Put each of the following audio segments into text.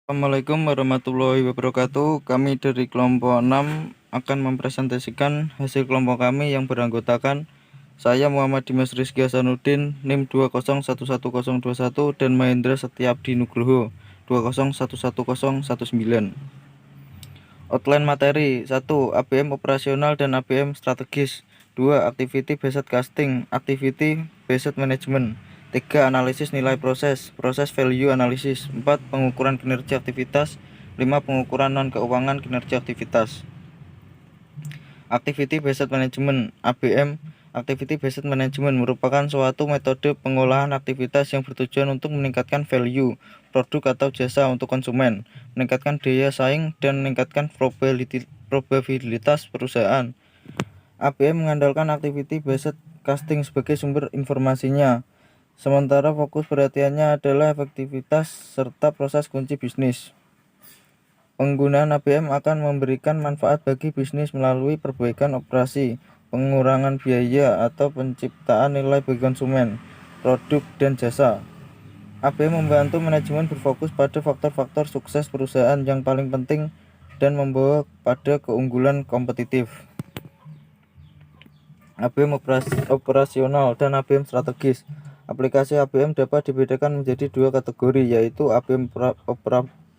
Assalamualaikum warahmatullahi wabarakatuh. Kami dari kelompok 6 akan mempresentasikan hasil kelompok kami yang beranggotakan saya Muhammad Dimas Rizky Hasanuddin NIM 2011021 dan Mahendra Setiabdi Nugroho 2011019. Outline materi: 1. ABM operasional dan ABM strategis. 2. Activity based casting, Activity based management. 3. Analisis nilai proses value analysis. 4. Pengukuran kinerja aktivitas. 5. Pengukuran non-keuangan kinerja aktivitas. Activity based management (ABM). Activity based management merupakan suatu metode pengolahan aktivitas yang bertujuan untuk meningkatkan value produk atau jasa untuk konsumen, meningkatkan daya saing, dan meningkatkan probabilitas perusahaan. ABM mengandalkan activity based casting sebagai sumber informasinya, sementara fokus perhatiannya adalah efektivitas serta proses kunci bisnis. Penggunaan ABM akan memberikan manfaat bagi bisnis melalui perbaikan operasi, pengurangan biaya, atau penciptaan nilai bagi konsumen, produk, dan jasa. ABM membantu manajemen berfokus pada faktor-faktor sukses perusahaan yang paling penting dan membawa pada keunggulan kompetitif. ABM operasional dan ABM strategis. Aplikasi ABM dapat dibedakan menjadi dua kategori, yaitu ABM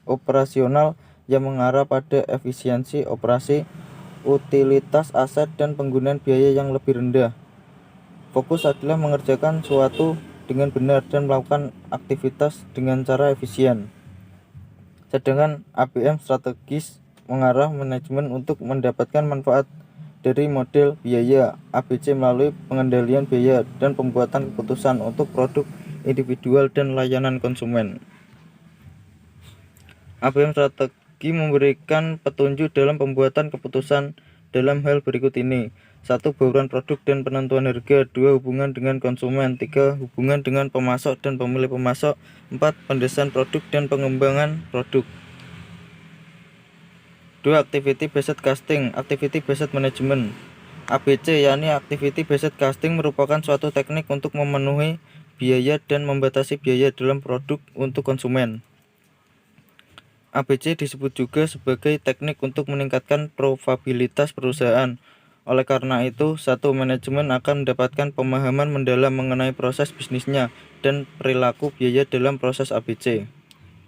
operasional yang mengarah pada efisiensi operasi, utilitas aset, dan penggunaan biaya yang lebih rendah. Fokus adalah mengerjakan suatu dengan benar dan melakukan aktivitas dengan cara efisien. Sedangkan ABM strategis mengarah manajemen untuk mendapatkan manfaat dari model biaya ABC melalui pengendalian biaya dan pembuatan keputusan untuk produk individual dan layanan konsumen. ABM strategi memberikan petunjuk dalam pembuatan keputusan dalam hal berikut ini: 1. Bauran produk dan penentuan harga. 2. Hubungan dengan konsumen. 3. Hubungan dengan pemasok dan pemilik pemasok. 4. Pendesain produk dan pengembangan produk. 2. Activity based casting, Activity based management. ABC, yakni Activity based casting, merupakan suatu teknik untuk memenuhi biaya dan membatasi biaya dalam produk untuk konsumen. ABC disebut juga sebagai teknik untuk meningkatkan probabilitas perusahaan. Oleh karena itu, 1. Manajemen akan mendapatkan pemahaman mendalam mengenai proses bisnisnya dan perilaku biaya dalam proses ABC.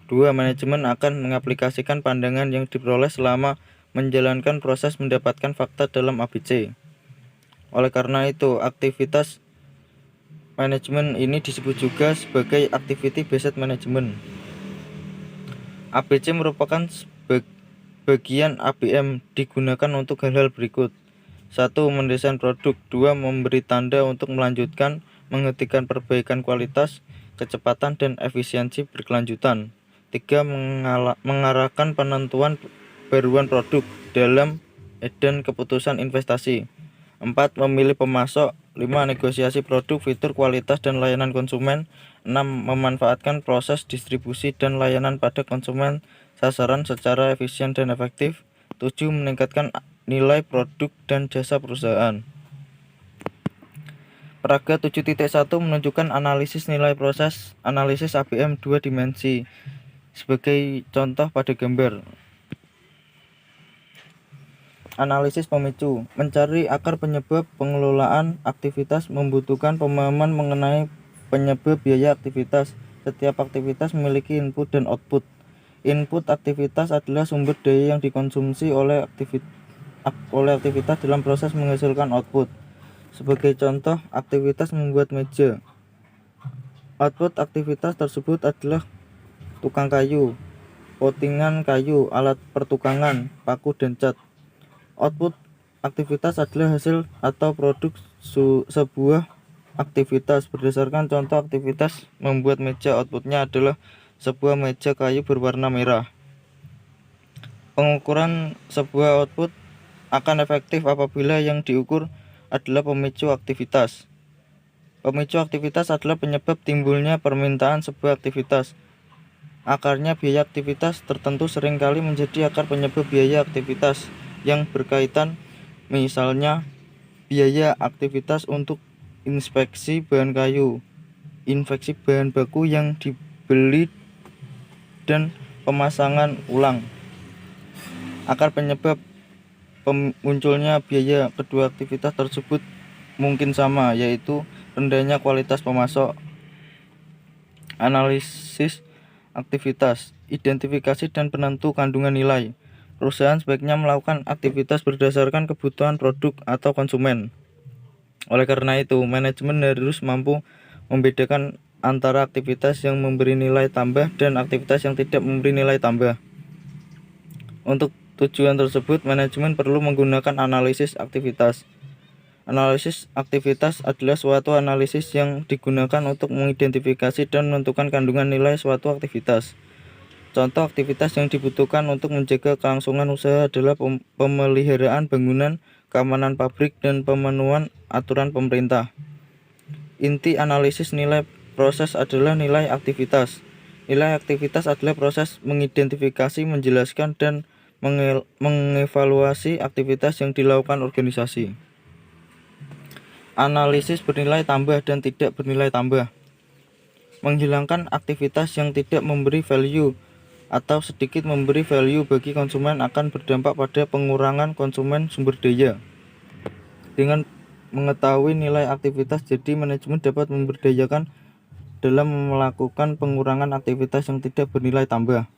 2. Manajemen akan mengaplikasikan pandangan yang diperoleh selama menjalankan proses mendapatkan fakta dalam ABC. Oleh karena itu, aktivitas manajemen ini disebut juga sebagai Activity Based Management. ABC merupakan bagian ABM digunakan untuk hal-hal berikut: 1. Mendesain produk. 2. Memberi tanda untuk melanjutkan, menghentikan perbaikan kualitas, kecepatan, dan efisiensi berkelanjutan. 3. Mengarahkan penentuan baruan produk dalam dan keputusan investasi. 4. Memilih pemasok. 5. Negosiasi produk, fitur, kualitas, dan layanan konsumen. 6. Memanfaatkan proses distribusi dan layanan pada konsumen sasaran secara efisien dan efektif. 7. Meningkatkan nilai produk dan jasa perusahaan. Peraga 7.1 menunjukkan analisis nilai proses, analisis ABM 2 dimensi. Sebagai contoh pada gambar. Analisis pemicu. Mencari akar penyebab pengelolaan aktivitas membutuhkan pemahaman mengenai penyebab biaya aktivitas. Setiap aktivitas memiliki input dan output. Input aktivitas adalah sumber daya yang dikonsumsi oleh aktivitas dalam proses menghasilkan output. Sebagai contoh, aktivitas membuat meja. Output aktivitas tersebut adalah tukang kayu, pottingan kayu, alat pertukangan, paku, dan cat. Output aktivitas adalah hasil atau produk sebuah aktivitas. Berdasarkan contoh aktivitas membuat meja, outputnya adalah sebuah meja kayu berwarna merah. Pengukuran sebuah output akan efektif apabila yang diukur adalah pemicu aktivitas. Pemicu aktivitas adalah penyebab timbulnya permintaan sebuah aktivitas. Akarnya biaya aktivitas tertentu seringkali menjadi akar penyebab biaya aktivitas yang berkaitan, misalnya biaya aktivitas untuk inspeksi bahan kayu, inspeksi bahan baku yang dibeli, dan pemasangan ulang. Akar penyebab munculnya biaya kedua aktivitas tersebut mungkin sama, yaitu rendahnya kualitas pemasok. Analisis aktivitas, identifikasi dan penentu kandungan nilai. Perusahaan sebaiknya melakukan aktivitas berdasarkan kebutuhan produk atau konsumen. Oleh karena itu, manajemen harus mampu membedakan antara aktivitas yang memberi nilai tambah dan aktivitas yang tidak memberi nilai tambah. Untuk tujuan tersebut, manajemen perlu menggunakan analisis aktivitas. Analisis aktivitas adalah suatu analisis yang digunakan untuk mengidentifikasi dan menentukan kandungan nilai suatu aktivitas. Contoh aktivitas yang dibutuhkan untuk menjaga kelangsungan usaha adalah pemeliharaan bangunan, keamanan pabrik, dan pemenuhan aturan pemerintah. Inti analisis nilai proses adalah nilai aktivitas. Nilai aktivitas adalah proses mengidentifikasi, menjelaskan, dan mengevaluasi aktivitas yang dilakukan organisasi. Analisis bernilai tambah dan tidak bernilai tambah. Menghilangkan aktivitas yang tidak memberi value atau sedikit memberi value bagi konsumen akan berdampak pada pengurangan konsumen sumber daya. Dengan mengetahui nilai aktivitas, jadi manajemen dapat memberdayakan dalam melakukan pengurangan aktivitas yang tidak bernilai tambah.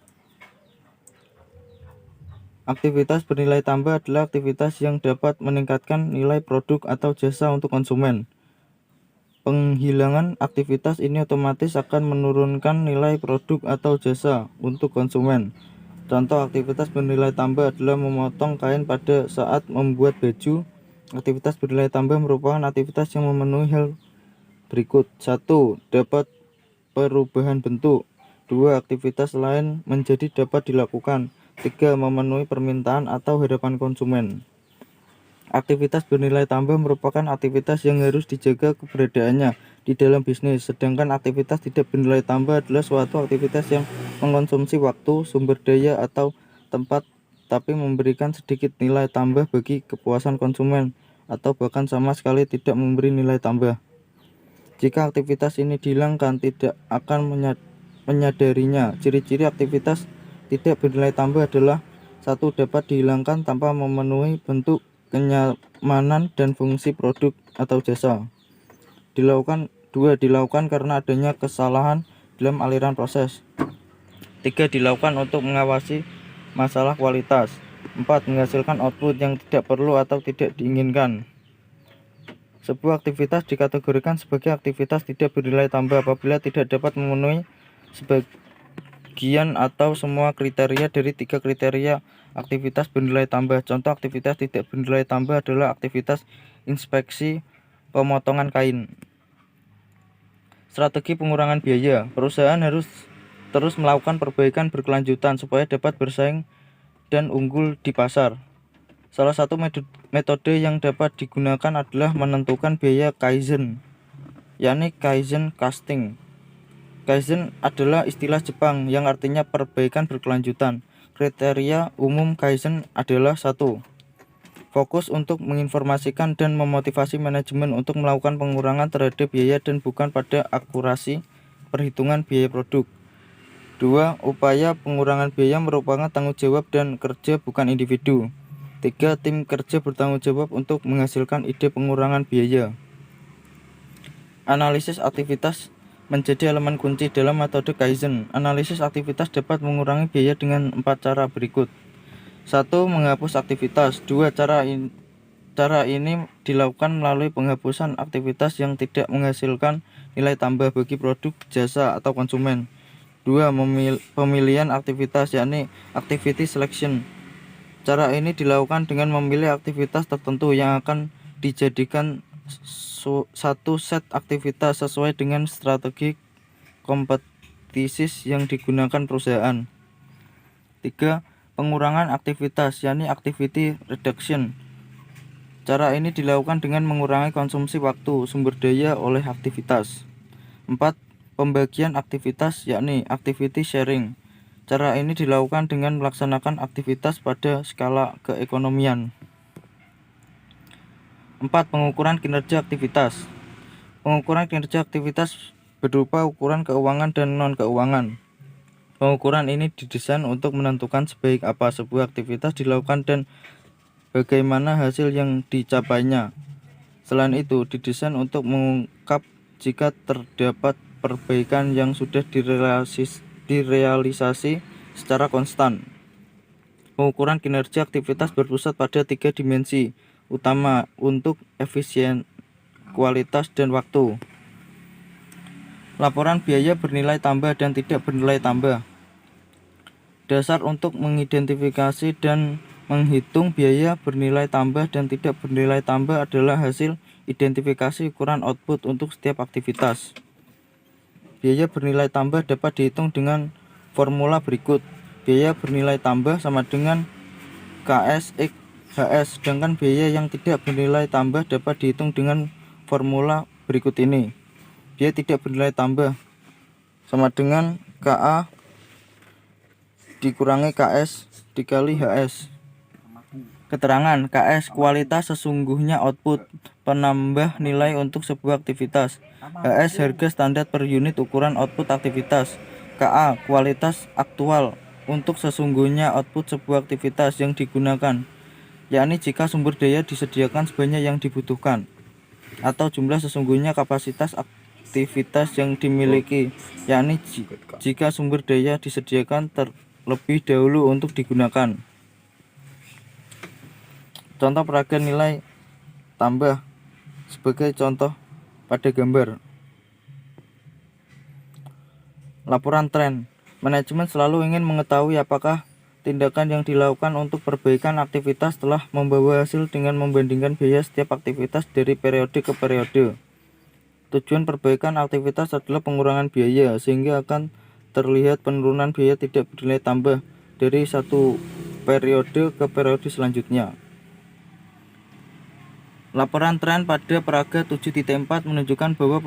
Aktivitas bernilai tambah adalah aktivitas yang dapat meningkatkan nilai produk atau jasa untuk konsumen. Penghilangan aktivitas ini otomatis akan menurunkan nilai produk atau jasa untuk konsumen. Contoh aktivitas bernilai tambah adalah memotong kain pada saat membuat baju. Aktivitas bernilai tambah merupakan aktivitas yang memenuhi hal berikut. 1. Dapat perubahan bentuk. 2. Aktivitas lain menjadi dapat dilakukan. 3. Memenuhi permintaan atau harapan konsumen. Aktivitas bernilai tambah merupakan aktivitas yang harus dijaga keberadaannya di dalam bisnis, sedangkan aktivitas tidak bernilai tambah adalah suatu aktivitas yang mengkonsumsi waktu, sumber daya, atau tempat tapi memberikan sedikit nilai tambah bagi kepuasan konsumen, atau bahkan sama sekali tidak memberi nilai tambah. Jika aktivitas ini dihilangkan, tidak akan menyadarinya. Ciri-ciri aktivitas tidak bernilai tambah adalah 1. Dapat dihilangkan tanpa memenuhi bentuk, kenyamanan, dan fungsi produk atau jasa. 2. Dilakukan karena adanya kesalahan dalam aliran proses. 3. Dilakukan untuk mengawasi masalah kualitas. 4. Menghasilkan output yang tidak perlu atau tidak diinginkan. Sebuah aktivitas dikategorikan sebagai aktivitas tidak bernilai tambah apabila tidak dapat memenuhi sebagian atau semua kriteria dari 3 kriteria aktivitas bernilai tambah. Contoh aktivitas tidak bernilai tambah adalah aktivitas inspeksi pemotongan kain. Strategi pengurangan biaya. Perusahaan harus terus melakukan perbaikan berkelanjutan supaya dapat bersaing dan unggul di pasar. Salah satu metode yang dapat digunakan adalah menentukan biaya Kaizen, yakni Kaizen Casting. Kaizen adalah istilah Jepang yang artinya perbaikan berkelanjutan. Kriteria umum Kaizen adalah 1. Fokus untuk menginformasikan dan memotivasi manajemen untuk melakukan pengurangan terhadap biaya dan bukan pada akurasi perhitungan biaya produk. 2. Upaya pengurangan biaya merupakan tanggung jawab dan kerja bukan individu. 3. Tim kerja bertanggung jawab untuk menghasilkan ide pengurangan biaya. Analisis aktivitas menjadi elemen kunci dalam metode Kaizen. Analisis aktivitas dapat mengurangi biaya dengan 4 cara berikut. 1. Menghapus aktivitas. 2. Cara ini dilakukan melalui penghapusan aktivitas yang tidak menghasilkan nilai tambah bagi produk, jasa, atau konsumen. 2. Pemilihan aktivitas, yakni activity selection. Cara ini dilakukan dengan memilih aktivitas tertentu yang akan dijadikan satu set aktivitas sesuai dengan strategi kompetisi yang digunakan perusahaan. 3. Pengurangan aktivitas, yakni activity reduction. Cara ini dilakukan dengan mengurangi konsumsi waktu, sumber daya oleh aktivitas. 4. Pembagian aktivitas, yakni activity sharing. Cara ini dilakukan dengan melaksanakan aktivitas pada skala keekonomian. 4. Pengukuran kinerja aktivitas. Pengukuran kinerja aktivitas berupa ukuran keuangan dan non-keuangan. Pengukuran ini didesain untuk menentukan sebaik apa sebuah aktivitas dilakukan dan bagaimana hasil yang dicapainya. Selain itu, didesain untuk mengungkap jika terdapat perbaikan yang sudah direalisasi secara konstan. Pengukuran kinerja aktivitas berpusat pada 3 dimensi utama untuk efisien, kualitas, dan waktu. Laporan biaya bernilai tambah dan tidak bernilai tambah. Dasar untuk mengidentifikasi dan menghitung biaya bernilai tambah dan tidak bernilai tambah adalah hasil identifikasi ukuran output untuk setiap aktivitas. Biaya bernilai tambah dapat dihitung dengan formula berikut. Biaya bernilai tambah sama dengan KS X HS, sedangkan biaya yang tidak bernilai tambah dapat dihitung dengan formula berikut ini. Biaya tidak bernilai tambah sama dengan KA dikurangi KS dikali HS. Keterangan KS kualitas sesungguhnya output penambah nilai untuk sebuah aktivitas. HS harga standar per unit ukuran output aktivitas. KA kualitas aktual untuk sesungguhnya output sebuah aktivitas yang digunakan, yakni jika sumber daya disediakan sebanyak yang dibutuhkan, atau jumlah sesungguhnya kapasitas aktivitas yang dimiliki, yakni jika sumber daya disediakan terlebih dahulu untuk digunakan. Contoh peraga nilai tambah sebagai contoh pada gambar. Laporan tren. Manajemen selalu ingin mengetahui apakah tindakan yang dilakukan untuk perbaikan aktivitas telah membawa hasil dengan membandingkan biaya setiap aktivitas dari periode ke periode. Tujuan perbaikan aktivitas adalah pengurangan biaya, sehingga akan terlihat penurunan biaya tidak bernilai tambah dari satu periode ke periode selanjutnya. Laporan tren pada peraga 7.4 menunjukkan bahwa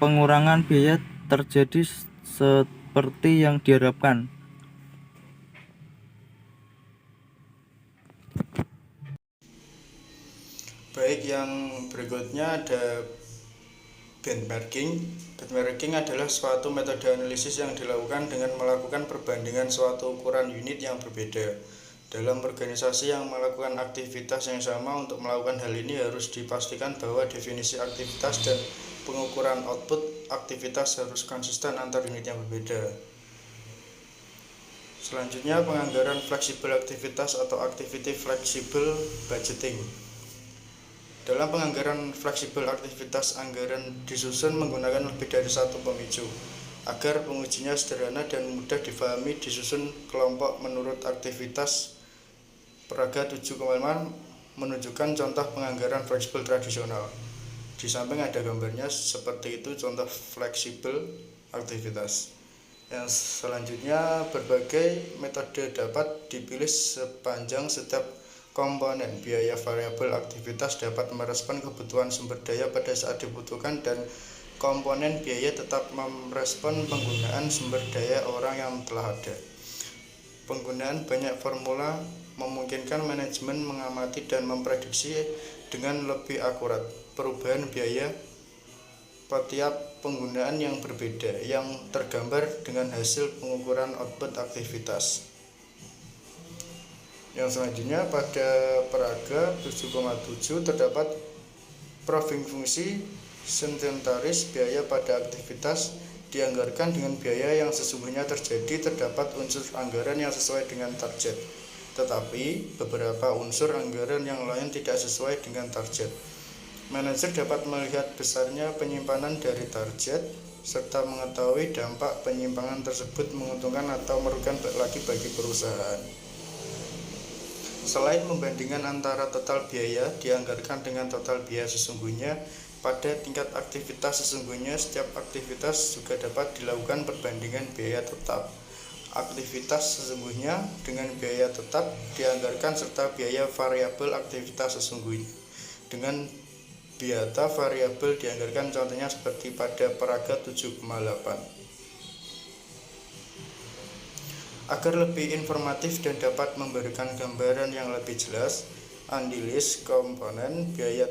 pengurangan biaya terjadi seperti yang diharapkan. Baik, yang berikutnya ada benchmarking. Benchmarking adalah suatu metode analisis yang dilakukan dengan melakukan perbandingan suatu ukuran unit yang berbeda. Dalam organisasi yang melakukan aktivitas yang sama, untuk melakukan hal ini harus dipastikan bahwa definisi aktivitas dan pengukuran output aktivitas harus konsisten antar unit yang berbeda. Selanjutnya, penganggaran fleksibel aktivitas atau activity flexible budgeting. Dalam penganggaran fleksibel aktivitas, anggaran disusun menggunakan lebih dari satu pemicu. Agar pengujinya sederhana dan mudah difahami, disusun kelompok menurut aktivitas. Peraga 7,5 menunjukkan contoh penganggaran fleksibel tradisional. Di samping ada gambarnya seperti itu contoh fleksibel aktivitas. Yang selanjutnya, berbagai metode dapat dipilih sepanjang setiap komponen. Biaya variabel aktivitas dapat merespon kebutuhan sumber daya pada saat dibutuhkan, dan komponen biaya tetap merespon penggunaan sumber daya orang yang telah ada. Penggunaan banyak formula memungkinkan manajemen mengamati dan memprediksi dengan lebih akurat perubahan biaya tiap penggunaan yang berbeda, yang tergambar dengan hasil pengukuran output aktivitas. Yang selanjutnya, pada peraga 7,7 terdapat proving fungsi sedentaris. Biaya pada aktivitas dianggarkan dengan biaya yang sesungguhnya terjadi. Terdapat unsur anggaran yang sesuai dengan target, tetapi beberapa unsur anggaran yang lain tidak sesuai dengan target. Manajer dapat melihat besarnya penyimpanan dari target serta mengetahui dampak penyimpangan tersebut menguntungkan atau merugikan lagi bagi perusahaan. Selain membandingkan antara total biaya dianggarkan dengan total biaya sesungguhnya, pada tingkat aktivitas sesungguhnya, setiap aktivitas juga dapat dilakukan perbandingan biaya tetap aktivitas sesungguhnya dengan biaya tetap dianggarkan, serta biaya variabel aktivitas sesungguhnya dengan biaya variabel dianggarkan. Contohnya seperti pada peraga 7,8. Agar lebih informatif dan dapat memberikan gambaran yang lebih jelas, analisis komponen biaya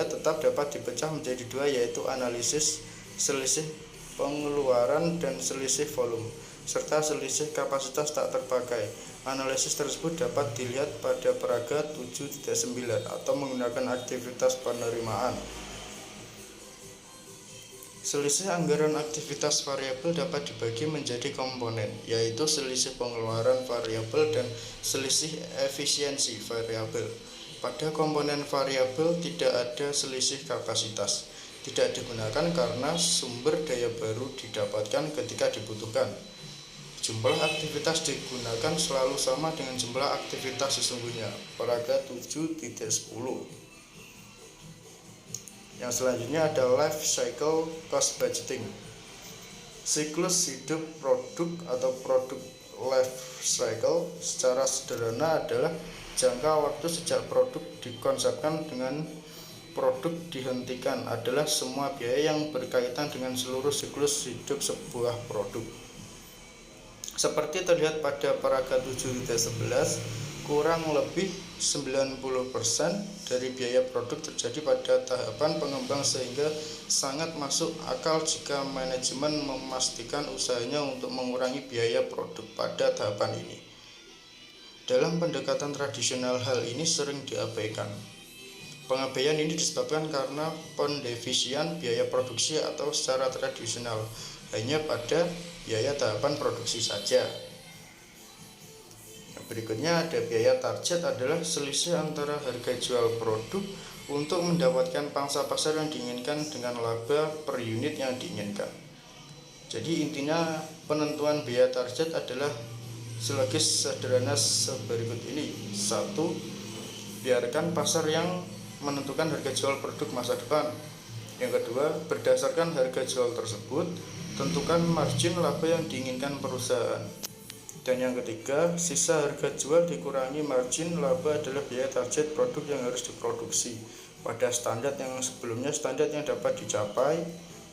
tetap dapat dipecah menjadi dua, yaitu analisis selisih pengeluaran dan selisih volume, serta selisih kapasitas tak terpakai. Analisis tersebut dapat dilihat pada paraga 7.9 atau menggunakan aktivitas penerimaan. Selisih anggaran aktivitas variabel dapat dibagi menjadi komponen, yaitu selisih pengeluaran variabel dan selisih efisiensi variabel. Pada komponen variabel tidak ada selisih kapasitas, tidak digunakan karena sumber daya baru didapatkan ketika dibutuhkan. Jumlah aktivitas digunakan selalu sama dengan jumlah aktivitas sesungguhnya. Paraga 7.10. Yang selanjutnya ada life cycle cost budgeting. Siklus hidup produk atau produk life cycle secara sederhana adalah jangka waktu sejak produk dikonsepkan dengan produk dihentikan adalah semua biaya yang berkaitan dengan seluruh siklus hidup sebuah produk. Seperti terlihat pada paraga 7.11, kurang lebih 90% dari biaya produk terjadi pada tahapan pengembang, sehingga sangat masuk akal jika manajemen memastikan usahanya untuk mengurangi biaya produk pada tahapan ini. Dalam pendekatan tradisional hal ini sering diabaikan. Pengabaian ini disebabkan karena pendefisian biaya produksi atau secara tradisional hanya pada biaya tahapan produksi saja. Berikutnya ada biaya target, adalah selisih antara harga jual produk untuk mendapatkan pangsa pasar yang diinginkan dengan laba per unit yang diinginkan. Jadi intinya penentuan biaya target adalah selogis sederhana seberikut ini. 1. Biarkan pasar yang menentukan harga jual produk masa depan. Yang kedua, berdasarkan harga jual tersebut, tentukan margin laba yang diinginkan perusahaan. Dan yang ketiga, sisa harga jual dikurangi margin laba adalah biaya target produk yang harus diproduksi pada standar yang sebelumnya. Standar yang dapat dicapai.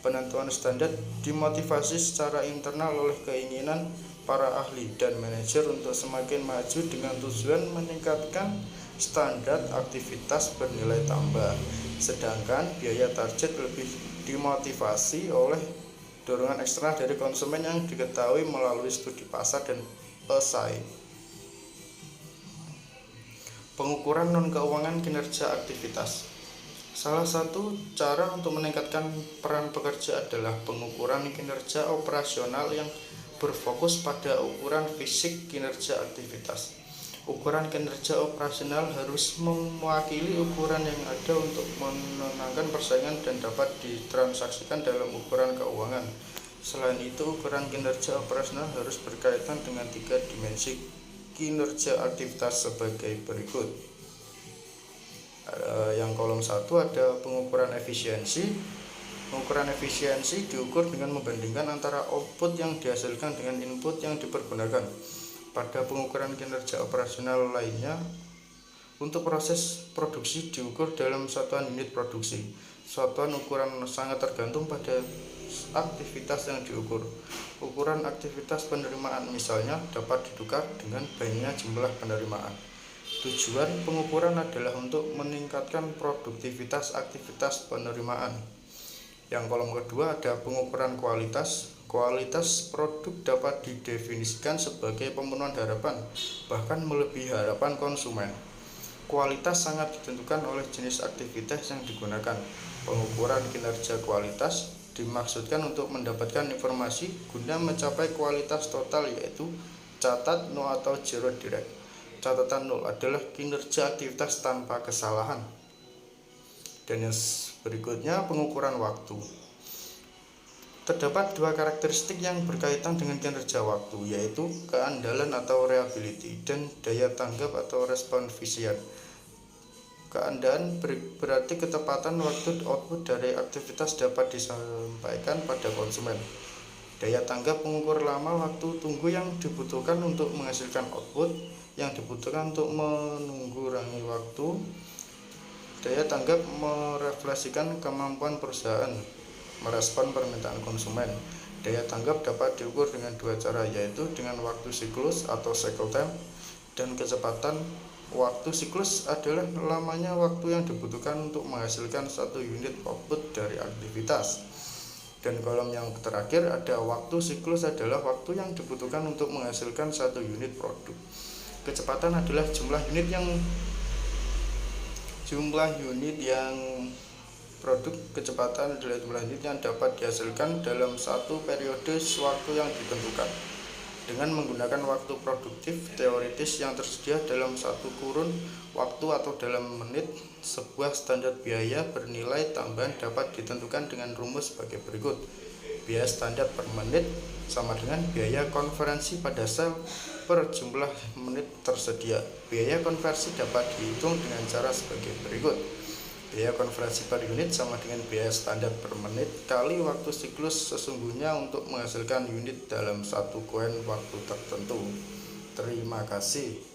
Penentuan standar dimotivasi secara internal oleh keinginan para ahli dan manajer untuk semakin maju dengan tujuan meningkatkan standar aktivitas bernilai tambah. Sedangkan biaya target lebih dimotivasi oleh dorongan eksternal dari konsumen yang diketahui melalui studi pasar dan pesaing. Pengukuran non-keuangan kinerja aktivitas. Salah satu cara untuk meningkatkan peran pekerja adalah pengukuran kinerja operasional yang berfokus pada ukuran fisik kinerja aktivitas. Ukuran kinerja operasional harus mewakili ukuran yang ada untuk menenangkan persaingan dan dapat ditransaksikan dalam ukuran keuangan. Selain itu, ukuran kinerja operasional harus berkaitan dengan 3 dimensi kinerja aktivitas sebagai berikut. Yang kolom 1 ada pengukuran efisiensi. Pengukuran efisiensi diukur dengan membandingkan antara output yang dihasilkan dengan input yang dipergunakan. Pada pengukuran kinerja operasional lainnya, untuk proses produksi diukur dalam satuan unit produksi. Satuan ukuran sangat tergantung pada aktivitas yang diukur. Ukuran aktivitas penerimaan misalnya dapat ditukar dengan banyaknya jumlah penerimaan. Tujuan pengukuran adalah untuk meningkatkan produktivitas aktivitas penerimaan. Yang kolom kedua ada pengukuran kualitas. Kualitas produk dapat didefinisikan sebagai pemenuhan harapan, bahkan melebihi harapan konsumen. Kualitas sangat ditentukan oleh jenis aktivitas yang digunakan. Pengukuran kinerja kualitas dimaksudkan untuk mendapatkan informasi guna mencapai kualitas total, yaitu catat nol atau zero direct. Catatan nol adalah kinerja aktivitas tanpa kesalahan. Dan yang berikutnya pengukuran waktu. Terdapat 2 karakteristik yang berkaitan dengan kinerja waktu, yaitu keandalan atau reliability dan daya tanggap atau responsiveness. Keandalan berarti ketepatan waktu output dari aktivitas dapat disampaikan pada konsumen. Daya tanggap mengukur lama waktu tunggu yang dibutuhkan untuk menghasilkan output yang dibutuhkan untuk mengurangi waktu. Daya tanggap merefleksikan kemampuan perusahaan merespon permintaan konsumen. Daya tanggap dapat diukur dengan 2 cara, yaitu dengan waktu siklus atau cycle time dan kecepatan. Waktu siklus adalah lamanya waktu yang dibutuhkan untuk menghasilkan 1 unit output dari aktivitas. Dan kolom yang terakhir ada waktu siklus adalah waktu yang dibutuhkan untuk menghasilkan 1 unit produk. Kecepatan adalah jumlah unit yang produk. Kecepatan adalah jumlah unit yang dapat dihasilkan dalam satu periode waktu yang ditentukan. Dengan menggunakan waktu produktif teoritis yang tersedia dalam satu kurun waktu atau dalam menit, sebuah standar biaya bernilai tambahan dapat ditentukan dengan rumus sebagai berikut. Biaya standar per menit sama dengan biaya konversi pada sel per jumlah menit tersedia. Biaya konversi dapat dihitung dengan cara sebagai berikut. Biaya konversi per unit sama dengan biaya standar per menit kali waktu siklus sesungguhnya untuk menghasilkan unit dalam satu koin waktu tertentu. Terima kasih.